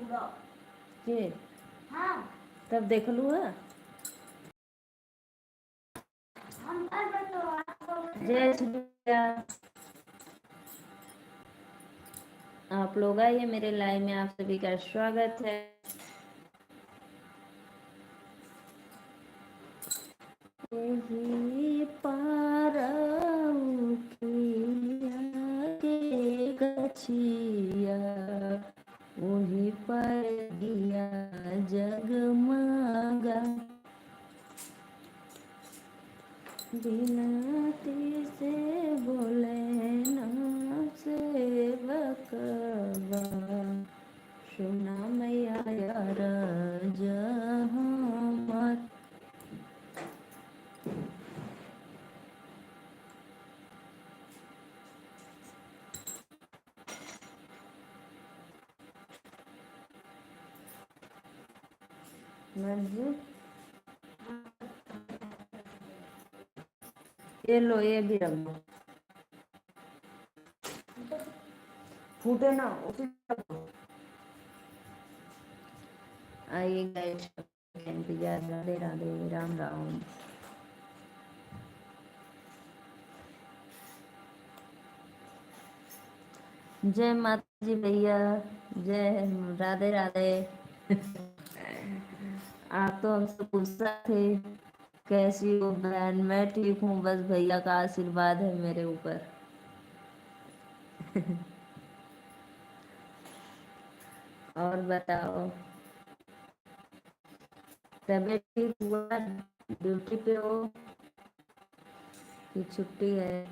के तब देख लू है। जय श्री राम। आप लोग आइए मेरे लाइव में, आप सभी का स्वागत है। वही पर दिया जगमगा, बिनती से बोले नाम से बकवा, सुना मैया यार जहाँ। ये लो, ये भी रख दो, फूटे ना उसी। आइए गाइस, इंतजार। राधे राधे, राम राम। जय माता जी भैया, जय राधे राधे। आप तो हमसे पूछा थे कैसी हो बहन। मैं ठीक हूँ, बस भैया का आशीर्वाद है मेरे ऊपर। और बताओ, तबीयत ठीक हुआ? ड्यूटी पे हो कि छुट्टी है?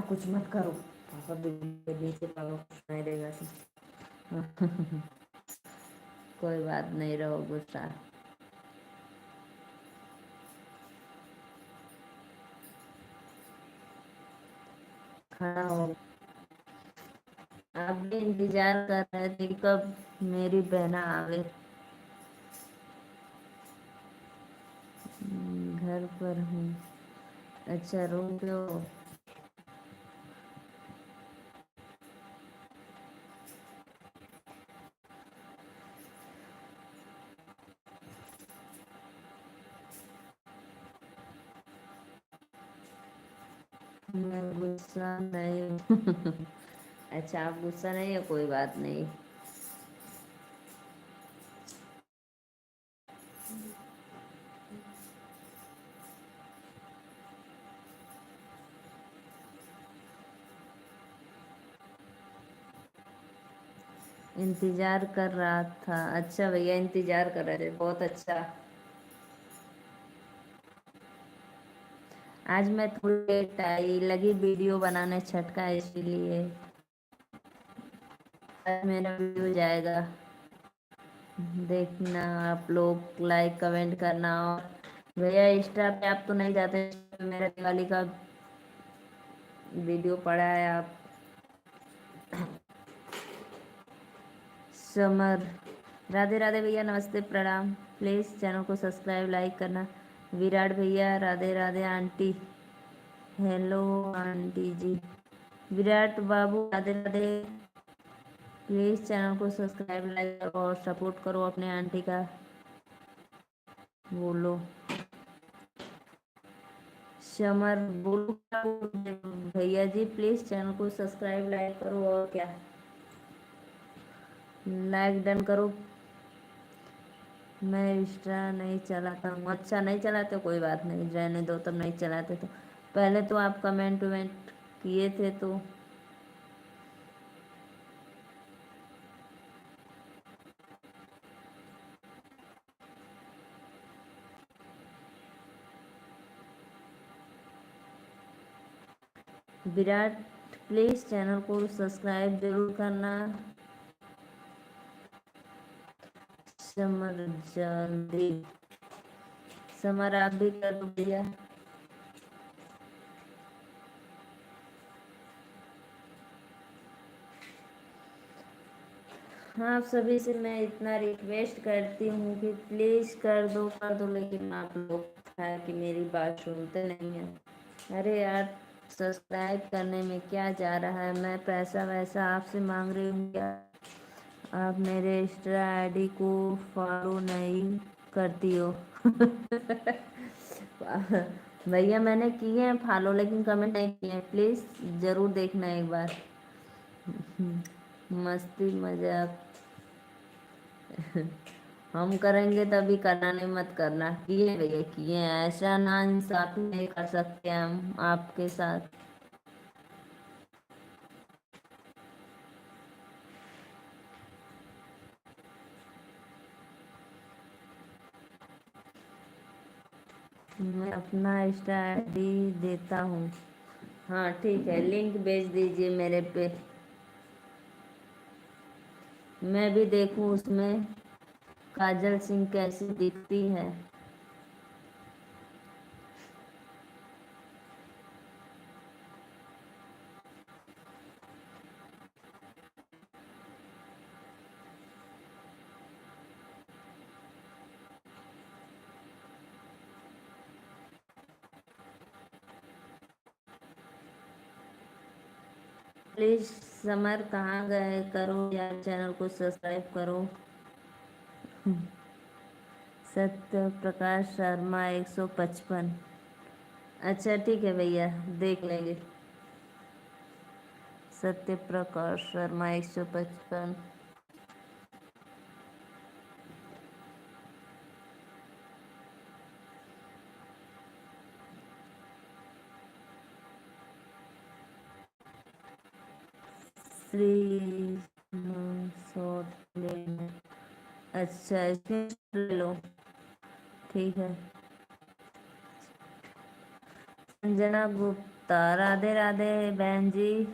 कुछ मत करो, पापा नीचे पापा कुछ नहीं देगा तो। कोई बात नहीं, रहो गुस्सा। खड़ा हो। आप भी इंतजार कर रहे थे कब मेरी बहना आवे। घर पर हूँ। अच्छा, रूम पे हो? मैं गुस्सा नहीं। अच्छा, आप गुस्सा नहीं है, कोई बात नहीं। इंतजार कर रहा था। अच्छा भैया, इंतजार कर रहे थे, बहुत अच्छा। आज मैं थोड़ी लेट आई, लगी वीडियो बनाने छठ का, इसीलिए आज मेरा वीडियो जाएगा। देखना आप लोग, लाइक कमेंट करना। और भैया इंस्टा पे आप तो नहीं जाते, मेरा दिवाली का वीडियो पड़ा है। आप समर, राधे राधे भैया, नमस्ते प्रणाम। प्लीज़ चैनल को सब्सक्राइब लाइक करना। विराट भैया Radhe Radhe. Aunty hello aunty जी। विराट बाबू राधे राधे। प्लीज़ चैनल को सब्सक्राइब लाइक और सपोर्ट करो अपने आंटी का। बोलो समर, बोलो भैया जी, प्लीज़ चैनल को सब्सक्राइब लाइक करो। और क्या, लाइक डन करो। मैं इंस्टा नहीं चलाता हूँ। अच्छा, नहीं चलाते, कोई बात नहीं, रहने दो। तब नहीं चलाते तो पहले तो आप कमेंट वमेंट किए थे तो। विराट प्लीज़ चैनल को सब्सक्राइब जरूर करना। समर जल्दी, समर आप भी कर दो भैया। हाँ, आप सभी से मैं इतना रिक्वेस्ट करती हूँ कि प्लीज़ कर दो कर दो, लेकिन आप लोग है कि मेरी बात सुनते नहीं हैं। अरे यार, सब्सक्राइब करने में क्या जा रहा है, मैं पैसा वैसा आपसे मांग रही हूँ क्या? आप मेरे इंस्टा आईडी को फॉलो नहीं करती हो। भैया मैंने किए हैं फॉलो, लेकिन कमेंट नहीं किए हैं, प्लीज़ ज़रूर देखना एक बार। मस्ती मजाक हम करेंगे तभी करना, नहीं मत करना। किए भैया किए हैं, ऐसा ना इंसाफी नहीं कर सकते हम आपके साथ। मैं अपना इंस्टा आईडी देता हूँ। हाँ ठीक है, लिंक भेज दीजिए मेरे पे, मैं भी देखूँ उसमें काजल सिंह कैसी दिखती है। प्लीज समर कहाँ गए, करो यार चैनल को सब्सक्राइब करो। सत्य प्रकाश शर्मा 155। अच्छा ठीक है भैया, देख लेंगे। सत्य प्रकाश शर्मा 155। श्री शॉर्ट लेना। अच्छा इसमें ले लो, ठीक है। संजना गुप्ता, राधे राधे बहन जी।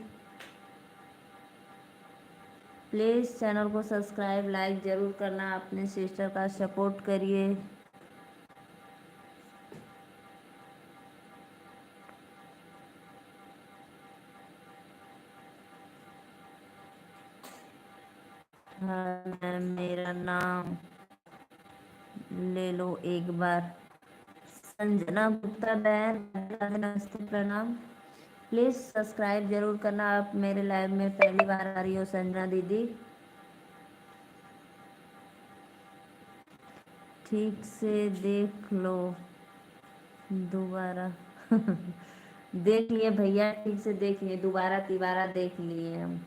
प्लीज़ चैनल को सब्सक्राइब लाइक ज़रूर करना, अपने सिस्टर का सपोर्ट करिए। हाँ मैम, मेरा नाम ले लो एक बार। संजना गुप्ता बहन, नमस्ते प्रणाम। प्लीज़ सब्सक्राइब जरूर करना, आप मेरे लाइव में पहली बार आ रही हो संजना दीदी। ठीक से देख लो दोबारा। देख लिए भैया, ठीक से देख लिए, दोबारा तिबारा देख लिए हम।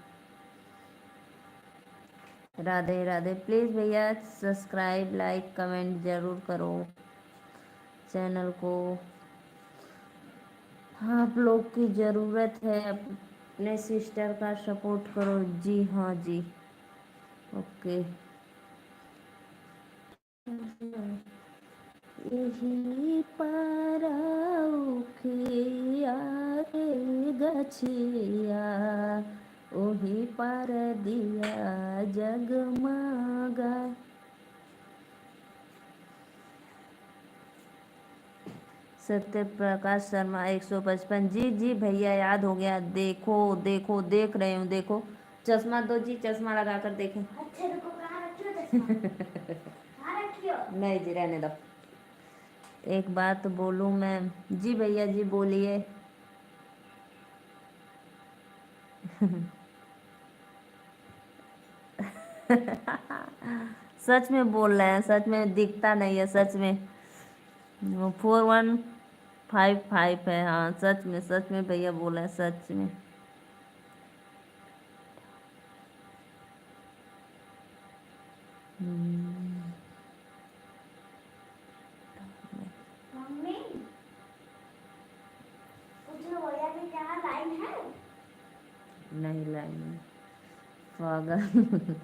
राधे राधे। प्लीज़ भैया सब्सक्राइब लाइक कमेंट ज़रूर करो चैनल को, आप लोग की ज़रूरत है, अपने सिस्टर का सपोर्ट करो। जी हाँ जी, ओके। यही पाराउखिया रे गछिया, ओही पार दिया जगमगा। सत्य प्रकाश शर्मा 155। जी जी भैया याद हो गया, देखो देखो देख रहे हूँ, देखो चश्मा दो जी, चश्मा लगा कर देखें। अच्छा देखो, कहाँ रखियो चश्मा? कहाँ रखियो? नहीं जी रहने दो। एक बात बोलूँ मैं? जी भैया जी बोलिए। सच में बोल रहे हैं, सच में दिखता नहीं है, सच में 4155 है। हाँ सच में भैया बोल रहे हैं, सच में। मम्मी कुछ भैया की क्या लाइन है? नहीं लाइन है, पागल।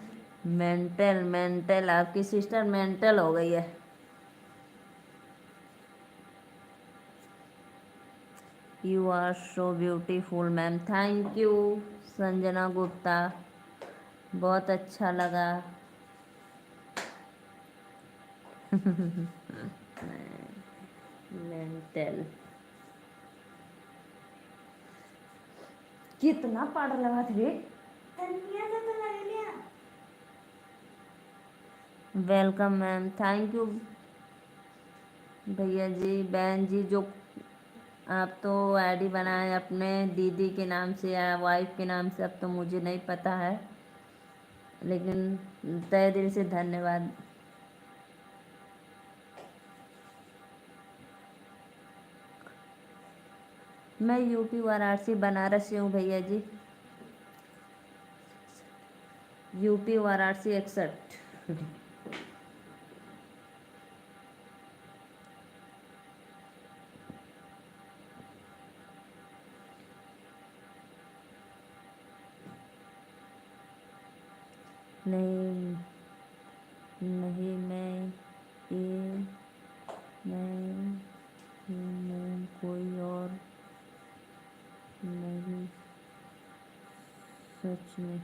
मेंटल मेंटल, आपकी सिस्टर मेंटल हो गई है। You are so beautiful ma'am, thank you Sanjana Gupta, बहुत अच्छा लगा। मेंटल कितना पाउडर लगा थे? वेलकम मैम, थैंक यू भैया जी बहन जी जो आप तो आईडी बनाए अपने दीदी के नाम से या वाइफ के नाम से, अब तो मुझे नहीं पता है, लेकिन तहे दिल से धन्यवाद। मैं यूपी वाराणसी बनारस से हूँ भैया जी। यूपी वाराणसी 61। नहीं नहीं, मैं कोई और नहीं, सच में।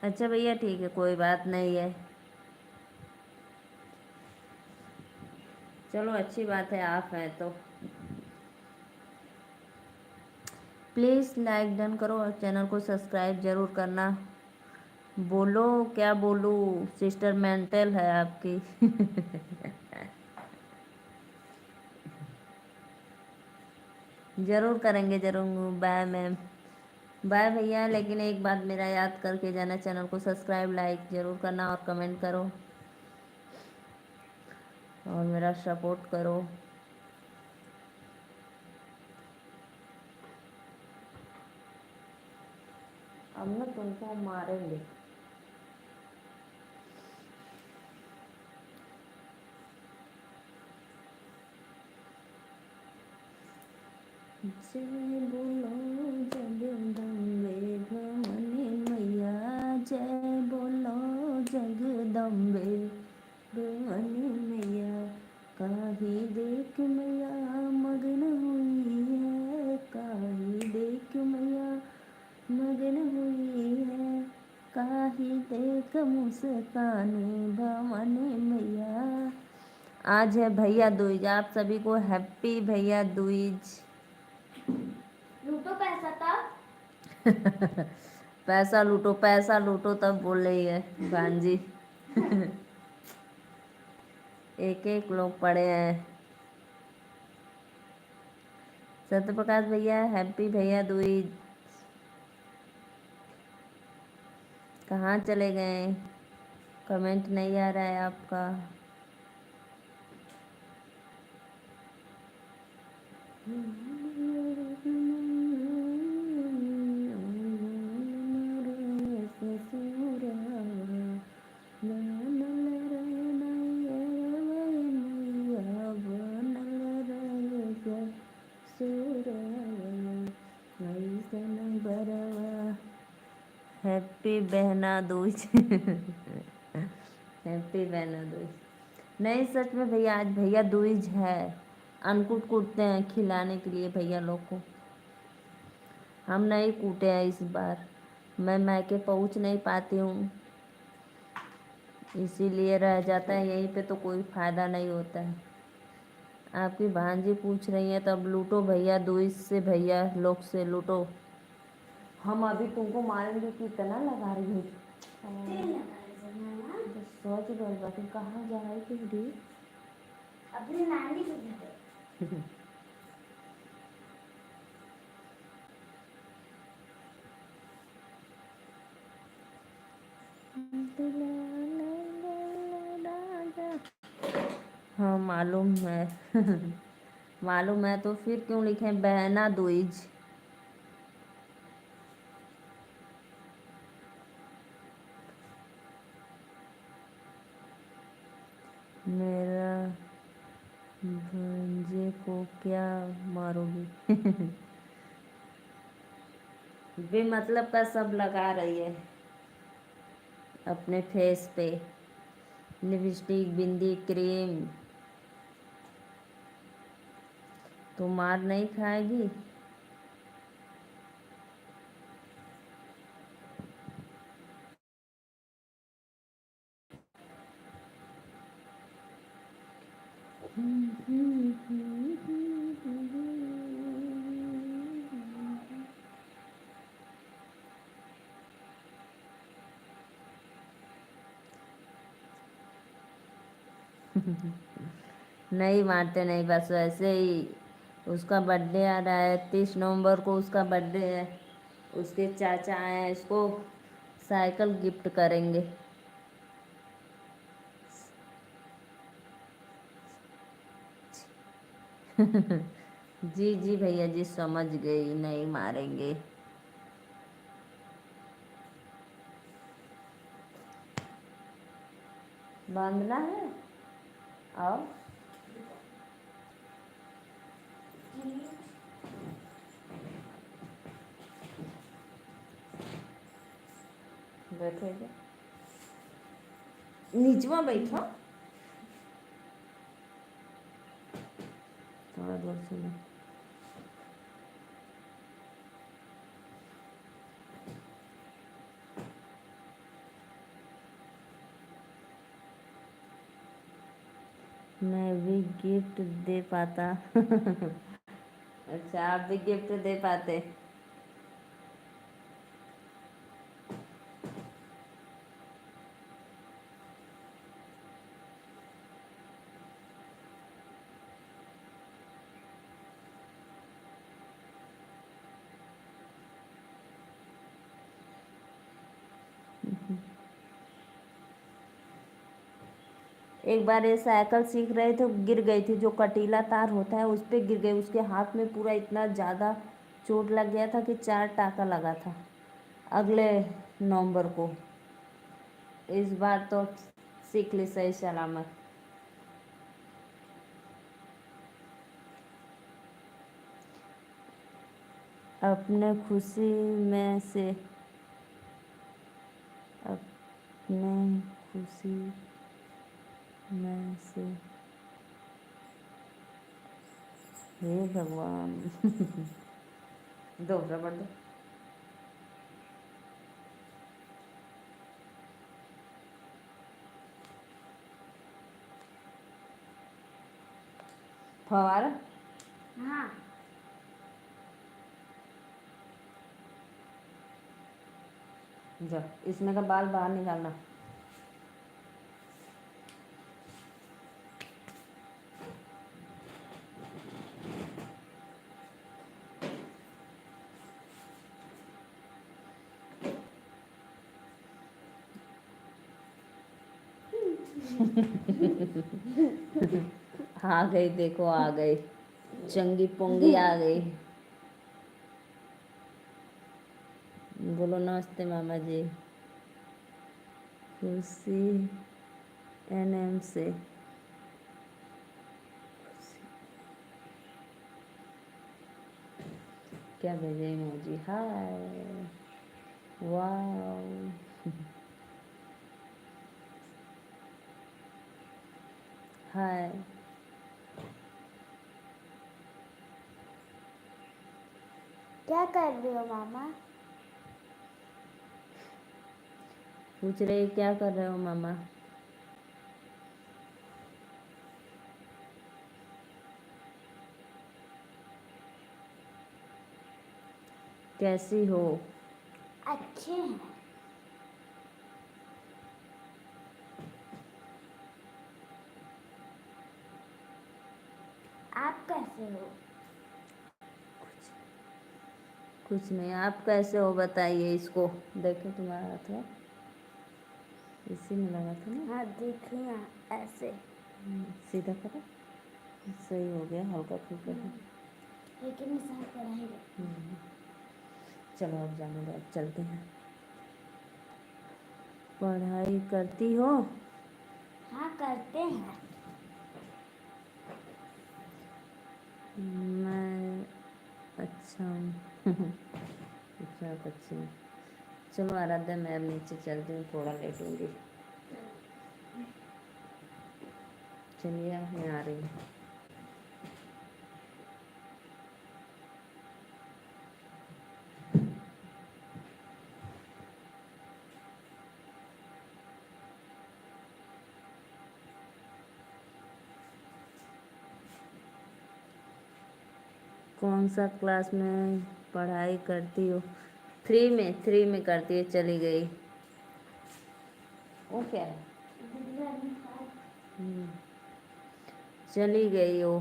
अच्छा भैया ठीक है, कोई बात नहीं है। चलो अच्छी बात है, आप हैं तो। प्लीज़ लाइक डन करो और चैनल को सब्सक्राइब ज़रूर करना। बोलो क्या बोलूँ, सिस्टर मेंटल है आपकी। ज़रूर करेंगे ज़रूर। Bye ma'am. बाय भैया, लेकिन एक बात मेरा याद करके जाना, चैनल को सब्सक्राइब लाइक ज़रूर करना और कमेंट करो और मेरा सपोर्ट करो। अब ना तुमको मारेंगे। जय बोलो जगदम्बे भवानी मैया, जय बोलो जगदम्बे भवानी मैया। काही देख मैया मगन हुई है, काही देख मैया मगन हुई है, काही देख मुस्काने भवानी मैया। आज है भैया दूज, आप सभी को हैप्पी भैया दूज। लूटो पैसा तब। पैसा लूटो तब बोल रही है भांजी। एक एक लोग पड़े हैं। सत्य प्रकाश भैया हैप्पी भैया दूज। कहाँ चले गए, कमेंट नहीं आ रहा है आपका। हैप्पी बहना दूज। हैप्पी बहना दूज। नहीं सच में भैया, आज भैया दूज है। अन्नकूट कूटते हैं खिलाने के लिए भैया लोग को। हम नहीं कूटे हैं इस बार, मैं मैके पहुँच नहीं पाती हूँ, इसीलिए रह जाता है यहीं पे, तो कोई फ़ायदा नहीं होता है। आपकी भांजी पूछ रही है, तब लूटो भैया दूज से, भैया लोग से लूटो। हम अभी तुमको मारेंगे, कितना लगा रही हो। सोच रहे बाकी कहाँ जा रही थी अपनी नानी के घर। हाँ मालूम है। मालूम है तो फिर क्यों लिखे बहना दूज। मेरा भंजे को क्या मारोगी। बेमतलब का सब लगा रही है अपने फेस पे, लिपस्टिक बिंदी क्रीम, तो मार नहीं खाएगी। नहीं मारते नहीं, बस वैसे ही। उसका बर्थडे आ रहा है 30 नवंबर को, उसका बर्थडे है। उसके चाचा आए हैं, इसको साइकिल गिफ्ट करेंगे। जी जी भैया जी, समझ गई, नहीं मारेंगे। बांधना है, आओ। बैठो इधर, नीचवा बैठो, थोड़ा दूर से लो। मैं भी गिफ्ट दे पाता। अच्छा, आप भी गिफ्ट दे पाते। एक बार ये साइकिल सीख रहे थे, गिर गई थी, जो कटीला तार होता है उस पे गिर गई। उसके हाथ में पूरा इतना ज़्यादा चोट लग गया था कि 4 टाँका लगा था। अगले नवंबर को। इस बार तो सीख ली सही सलामत। अपने खुशी में से, अपने खुशी में से, हे भगवान। दो रबड़ दो। फवारा। हाँ, जा इसमें का बाल बाहर निकालना। आ गई, देखो आ गई, चंगी पोंगी आ गई। बोलो नमस्ते मामा जी। खुशी एनएम से। क्या भेजे इमोजी? हाय, वाओ। हाय। क्या कर रहे हो मामा? पूछ रहे क्या कर रहे हो मामा? कैसी हो? अच्छे हैं। आप कैसे हो? कुछ नहीं, आप कैसे हो बताइए इसको। देखो तुम्हारा हाथ है, इसी में लगा था ना। हाँ देखिए ना, ऐसे। सीधा करो, सही हो गया, हल्का फुल्का है। लेकिन निशान पढ़ाई। चलो अब जाने दो, अब चलते हैं। पढ़ाई करती हो? हाँ करते हैं। मैं अच्छा हूँ। अच्छा, अच्छी हूँ। चलो आराध्या, मैं अब नीचे चलती हूँ, थोड़ा लेटूंगी। चलिए मैं आ रही हूँ। कौन सा क्लास में पढ़ाई करती हो? 3 में करती है, चली गई। वो क्या है? चली गई वो।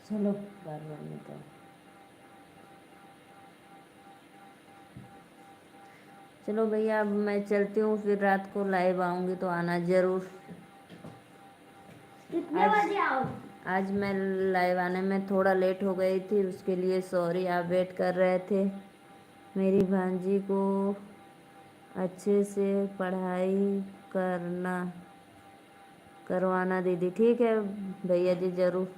चलो बार बार निकल। चलो भैया अब मैं चलती हूँ, फिर रात को लाइव आऊँगी तो आना ज़रूर। कितने बजे आओ? आज मैं लाइव आने में थोड़ा लेट हो गई थी, उसके लिए सॉरी। आप वेट कर रहे थे। मेरी भांजी को अच्छे से पढ़ाई करवाना दीदी। ठीक है भैया जी ज़रूर।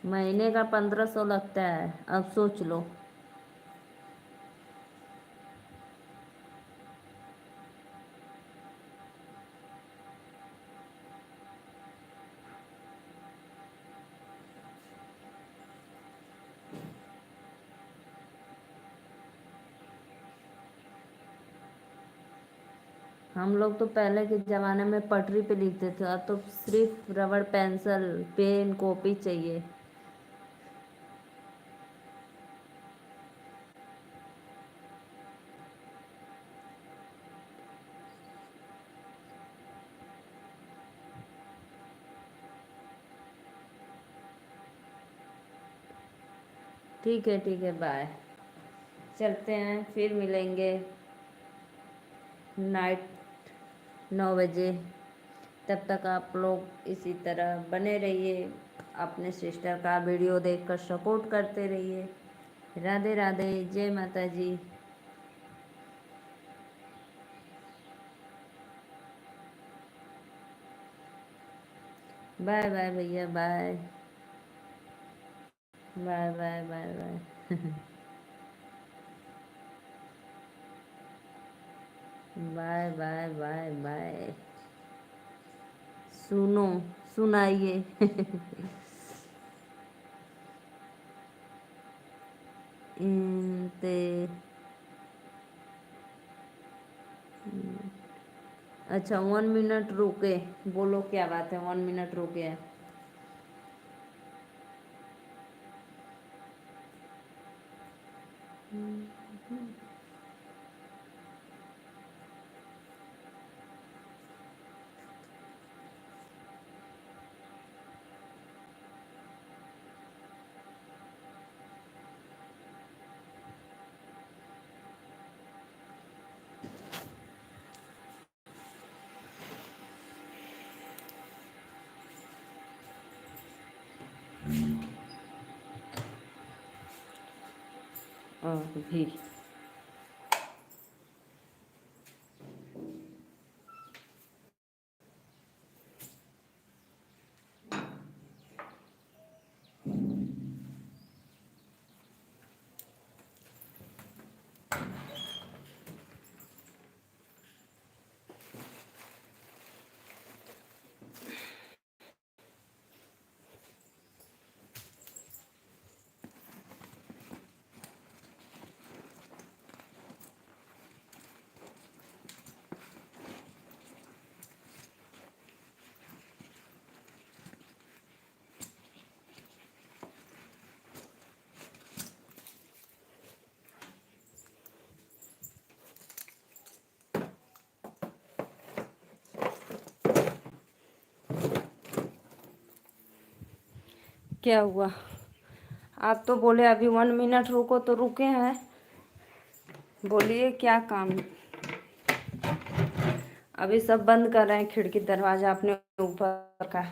महीने का 1500 लगता है, अब सोच लो। हम लोग तो पहले के ज़माने में पटरी पे लिखते थे, अब तो सिर्फ रबड़ पेंसिल पेन कॉपी चाहिए। ठीक है बाय। चलते हैं, फिर मिलेंगे नाइट 9 बजे। तब तक आप लोग इसी तरह बने रहिए, अपने सिस्टर का वीडियो देखकर सपोर्ट करते रहिए। राधे राधे, जय माता जी। बाय बाय भैया, bye bye bye bye bye. Bye bye bye bye. सुनो, सुनाइए। ते अच्छा 1 मिनट रुके, बोलो क्या बात है, 1 मिनट रुके। भी क्या हुआ? आप तो बोले अभी 1 मिनट रुको, तो रुके हैं। बोलिए क्या काम है? अभी सब बंद कर रहे हैं खिड़की दरवाजा अपने ऊपर का।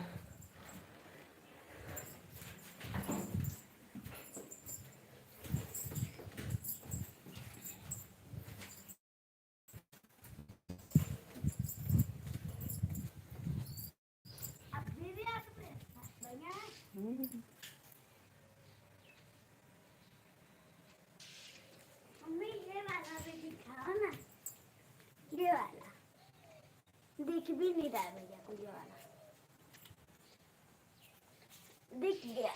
मम्मी ये वाला भी दिखाओ ना, ये वाला दिख भी नहीं रहा है भैया को, ये वाला दिख गया।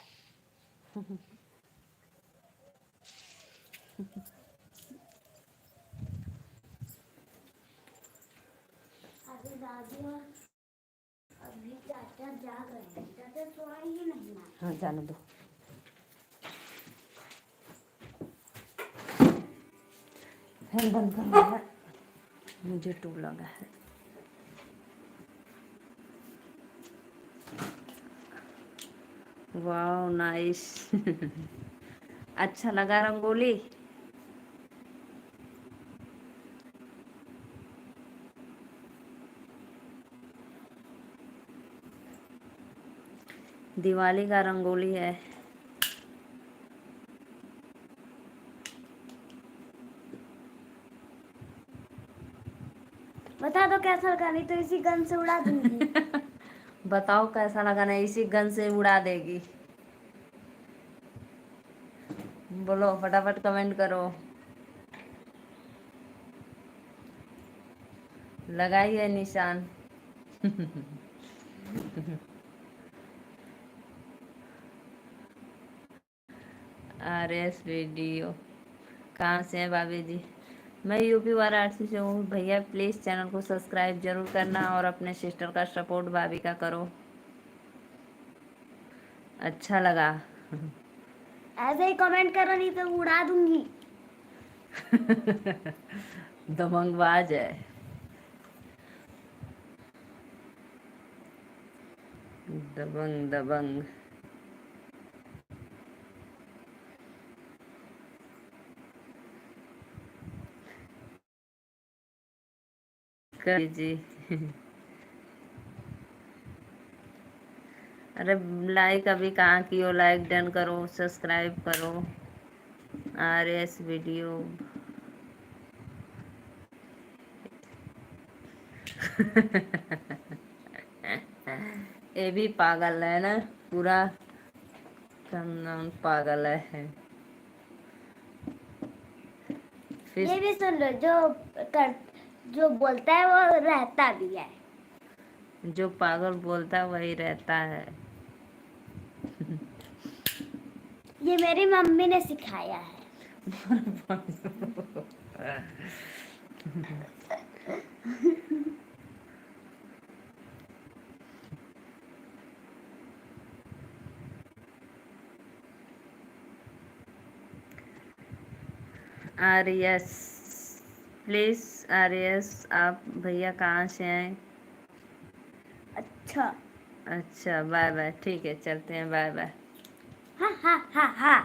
गए हैं, चाचा सोया ही नहीं ना। हाँ जाने दो। फैन बंद करना है, मुझे टू लगा है। वाह नाइस। अच्छा लगा रंगोली। दिवाली का रंगोली है। बता दो कैसा लगा, नहीं तो इसी गन से उड़ा दूंगी। बताओ कैसा लगा, ना इसी गन से उड़ा देगी। बोलो फटाफट कमेंट करो। लगाइए निशान। RS वीडियो कहाँ से है भाभी जी? मैं यूपी वाराणसी से हूँ भैया। प्लीज़ चैनल को सब्सक्राइब जरूर करना और अपने सिस्टर का सपोर्ट भाभी का करो। अच्छा लगा। ऐसे ही कमेंट करो, नहीं तो उड़ा दूंगी। दबंगबाज है। दबंग दबंग। कर जी। अरे लाइक अभी कहाँ कियो, लाइक डन करो, सब्सक्राइब करो। RS video. ये भी पागल है ना, पूरा तमाम पागल है। फिर ये भी सुन लो, जो बोलता है वो रहता भी है। जो पागल बोलता है वही रहता है। ये मेरी मम्मी ने सिखाया है। RS प्लीज, RS आप भैया कहाँ से हैं? अच्छा। अच्छा बाय बाय, ठीक है चलते हैं, बाय बाय। हा हा हा हा।